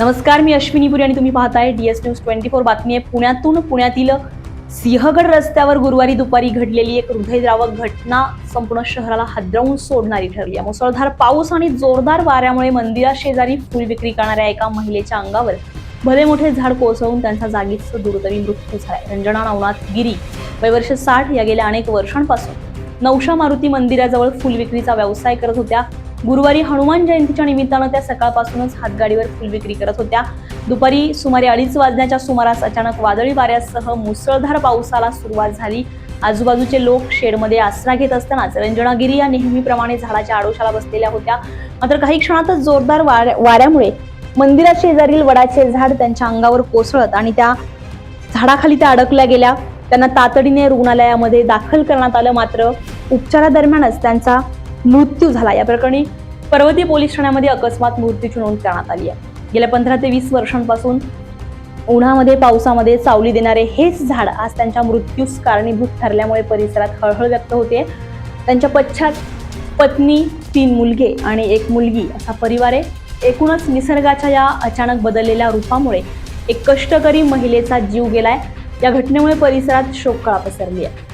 नमस्कार, मी अश्विनी पुरी आणि तुम्ही पाहताय DS न्यूज 24 बातमी आहे. पुण्यातील सिंहगड रस्त्यावर गुरुवारी दुपारी घडलेली एक हृदयद्रावक घटना संपूर्ण शहराला हादरवून सोडणारी ठरली आहे. मुसळधार पाऊस आणि जोरदार वाऱ्यामुळे मंदिराशेजारी फुल विक्री करणाऱ्या एका महिलेच्या अंगावर भले मोठे झाड कोसळून त्यांचा जागीच दुर्दैवी मृत्यू झालाय. रंजना नवनाथ गिरी, वय वर्ष 60, या गेल्या अनेक वर्षांपासून नवशा मारुती मंदिराजवळ फुल विक्रीचा व्यवसाय करत होत्या. गुरुवारी हनुमान जयंतीच्या निमित्तानं त्या सकाळपासूनच हातगाडीवर फुल विक्री करत होत्या. दुपारी सुमारे 2:30 वाजण्याच्या सुमारास अचानक वादळी वाऱ्यासह मुसळधार पावसाला सुरुवात झाली. आजूबाजूचे लोक शेडमध्ये आसरा घेत असतानाच रंजना गिरी या नेहमीप्रमाणे झाडाच्या आडोशाला बसलेल्या होत्या. मात्र काही क्षणातच जोरदार वाऱ्यामुळे मंदिराच्या शेजारील वडाचे झाड त्यांच्या अंगावर कोसळत आणि त्या झाडाखाली त्या अडकल्या गेल्या. त्यांना तातडीने रुग्णालयामध्ये दाखल करण्यात आलं, मात्र उपचारादरम्यानच त्यांचा मृत्यू झाला. या प्रकरणी पर्वती पोलीस ठाण्यामध्ये अकस्मात मृत्यूची नोंद करण्यात आली आहे. गेल्या 15 ते 20 वर्षांपासून उन्हामध्ये पावसामध्ये सावली देणारे हेच झाड आज त्यांच्या मृत्यूस कारणीभूत ठरल्यामुळे परिसरात हळहळ व्यक्त होते. त्यांच्या पश्चात पत्नी, 3 मुलगे आणि 1 मुलगी असा परिवार आहे. एकूणच निसर्गाच्या या अचानक बदललेल्या रूपामुळे एक कष्टकरी महिलेचा जीव गेलाय. या घटनेमुळे परिसरात शोककळा पसरली आहे.